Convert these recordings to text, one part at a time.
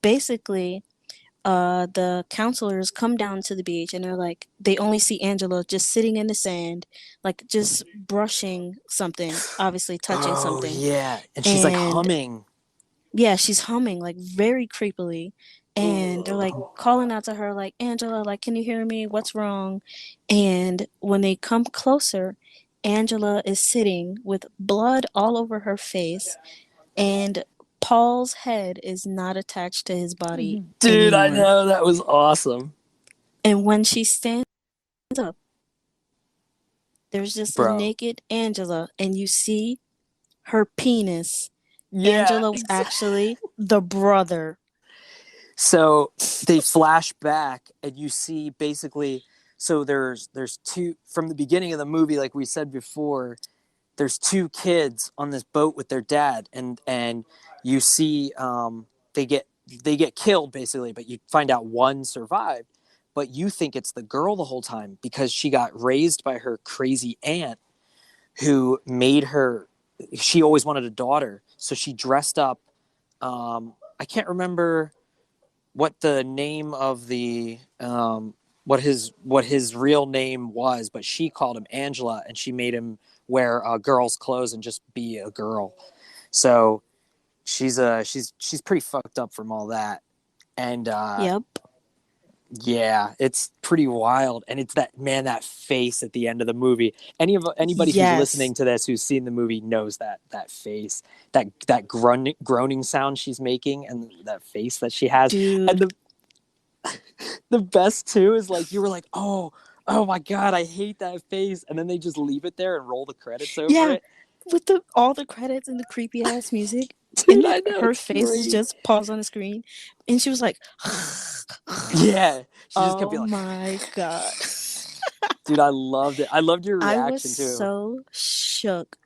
basically, the counselors come down to the beach and they're like, they only see Angela just sitting in the sand, like just brushing something, obviously touching Oh something. yeah, and she's like And humming. yeah, she's humming like very creepily. And they're like Ugh. calling out to her, like, Angela, like, can you hear me? What's wrong? And when they come closer, Angela is sitting with blood all over her face, and Paul's head is not attached to his body Dude, I anymore. know that was awesome, And when she stands up, there's just a bro. naked Angela, and you see her penis. Yeah, Angela was actually the brother. so they flash back and you see basically, so there's two from the beginning of the movie, like we said before, there's two kids on this boat with their dad, and you see they get killed basically, but you find out one survived, but you think it's the girl the whole time because she got raised by her crazy aunt who made her, she always wanted a daughter, so she dressed up. I can't remember what the name of the what his real name was, but she called him Angela, and she made him wear girl's clothes and just be a girl. So she's pretty fucked up from all that, and Yep. yeah, it's pretty wild. And it's that, man, that face at the end of the movie. Anybody who's Yes. listening to this who's seen the movie knows that face, that groaning sound she's making, and that face that she has. And Dude. the best too is like you were like, oh my god, I hate that face, and then they just leave it there and roll the credits over Yeah. it. With the all the credits and the creepy ass music. Dude, And I know, her it's face is great. just paused on the screen. And she was like, Yeah, she just kept oh being like, my God. dude, I loved it. I loved your I was reaction too. so shook.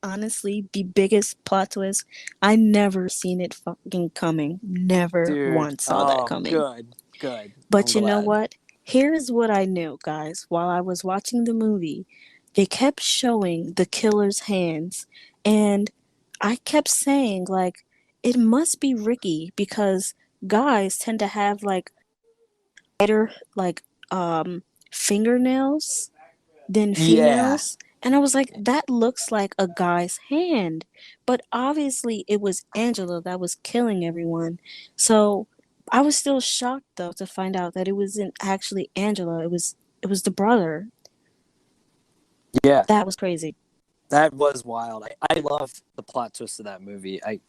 Honestly, the biggest plot twist. I never seen it fucking coming. Never Dude, once saw that oh, coming. good. I'm But you know glad. what? Here's what I knew, guys. While I was watching the movie, they kept showing the killer's hands, and I kept saying, like, it must be Ricky because guys tend to have like lighter, like, fingernails than Yeah, females. And I was like, that looks like a guy's hand. But obviously, it was Angela that was killing everyone. So I was still shocked, though, to find out that it wasn't actually Angela. It was the brother. yeah, That was crazy. that was wild. I love the plot twist of that movie. I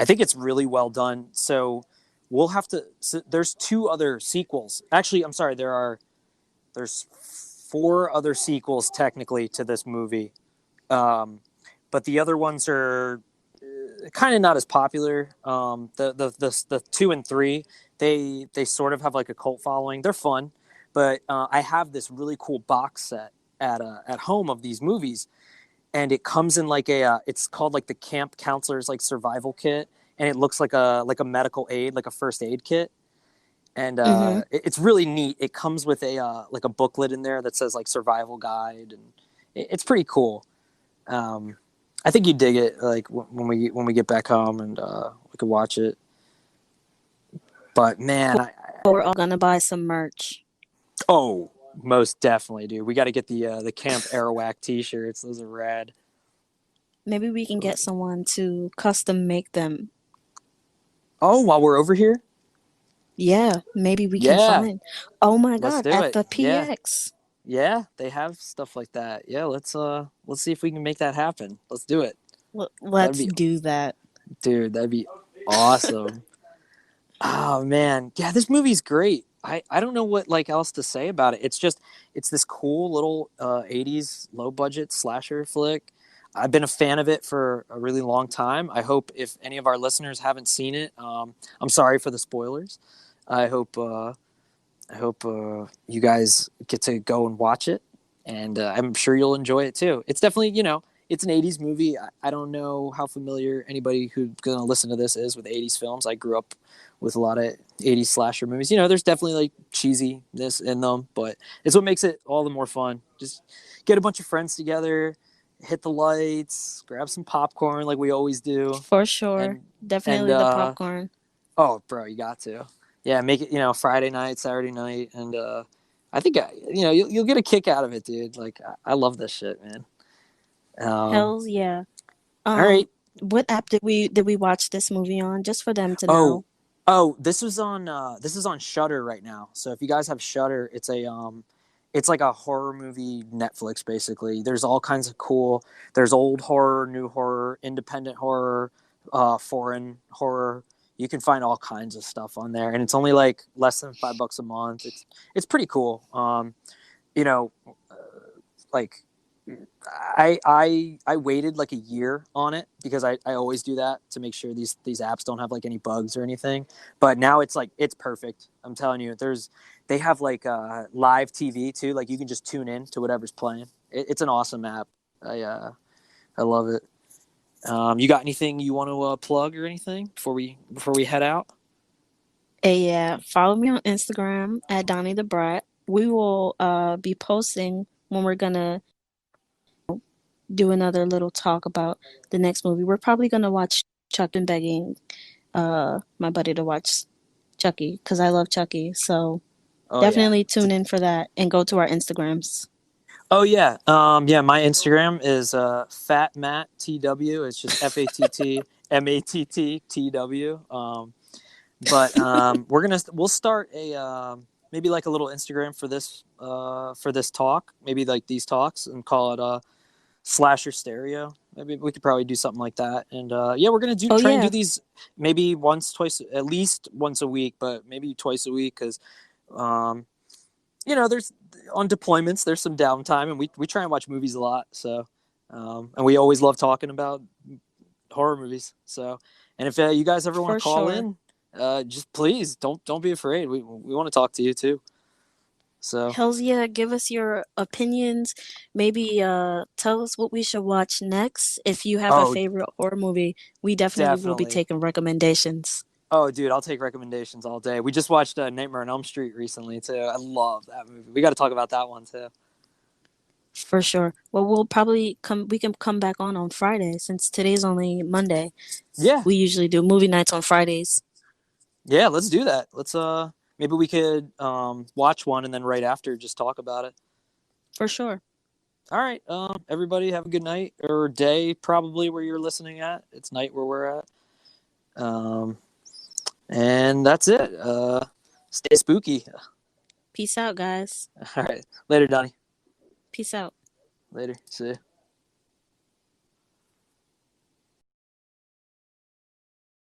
think it's really well done. So we'll have to. So there's two other sequels. Actually, I'm sorry. There's four other sequels technically to this movie, um, but the other ones are kind of not as popular. The two and three, they sort of have like a cult following. They're fun, but I have this really cool box set at home of these movies, and it comes in like it's called like the camp counselor's like survival kit, and it looks like a medical aid, like a first aid kit, and Mm-hmm. it's really neat. It comes with a like a booklet in there that says like survival guide, and it's pretty cool. um, I think you dig it. Like when we get back home and we could watch it. But man, But we're all gonna buy some merch. oh, most definitely, dude. We got to get the Camp Arawak T-shirts. Those are rad. Maybe we can get someone to custom make them. Oh, while we're over here, Yeah, maybe we can yeah, find. Oh my let's God, do at it. the Yeah, PX. yeah, they have stuff like that. Yeah, let's see if we can make that happen. Let's do it. That'd Let's be, do that. dude. That'd be awesome. Oh man, yeah, this movie's great. I don't know what like else to say about it. It's just it's this cool little 80s low budget slasher flick. I've been a fan of it for a really long time. I hope if any of our listeners haven't seen it, I'm sorry for the spoilers. I hope you guys get to go and watch it, and I'm sure you'll enjoy it too. It's definitely, it's an 80s movie. I don't know how familiar anybody who's going to listen to this is with 80s films. I grew up with a lot of 80s slasher movies. There's definitely like cheesiness in them, but it's what makes it all the more fun. Just get a bunch of friends together, hit the lights, grab some popcorn like we always do, For sure. and and Definitely the popcorn. Oh, bro, you got to. Yeah, make it, Friday night, Saturday night, and I think you'll get a kick out of it, dude. Like I love this shit, man. Um, Hells yeah. all right. What app did we watch this movie on? Just for them to Oh, know. this is on Shutter right now. So if you guys have Shutter, it's like a horror movie Netflix basically. There's all kinds of cool. There's old horror, new horror, independent horror, foreign horror. You can find all kinds of stuff on there, and it's only like less than $5 a month. It's pretty cool. You know, like I waited like a year on it because I always do that to make sure these apps don't have like any bugs or anything. But now it's like it's perfect. I'm telling you, they have like live TV too. Like you can just tune in to whatever's playing. It's an awesome app. I love it. You got anything you want to plug or anything before we head out? Yeah, follow me on Instagram at Donnie the Brat. We will be posting when we're gonna do another little talk about the next movie. We're probably gonna watch Chuck and begging my buddy to watch Chucky because I love Chucky. So Oh yeah. definitely tune in for that and go to our Instagrams Oh yeah. Yeah, my Instagram is fatmatTW. It's just FATTMATTTW. But we'll start a maybe like a little Instagram for this talk, maybe like these talks, and call it Slasher Stereo. Maybe we could probably do something like that. And yeah, we're gonna do Oh try and do yeah, these maybe once, twice, at least once a week, but maybe twice a week because um, there's on deployments there's some downtime, and we try and watch movies a lot. So and we always love talking about horror movies. So, and if you guys ever want for to call sure. in, just please don't be afraid. We want to talk to you too. So Hells yeah, give us your opinions. Maybe tell us what we should watch next. If you have a oh, favorite horror movie, we definitely will be definitely. taking recommendations. Oh, dude, I'll take recommendations all day. We just watched Nightmare on Elm Street recently too. I love that movie. We got to talk about that one too. For sure. Well, we'll probably come. We can come back on Friday since today's only Monday. Yeah, We usually do movie nights on Fridays. yeah. Let's do that. Let's maybe we could watch one and then right after just talk about it. For sure. All right. Everybody have a good night or day, probably where you're listening at. It's night where we're at. Um, and that's it. Stay spooky. Peace out, guys. All right. Later, Donnie. Peace out. Later. See you.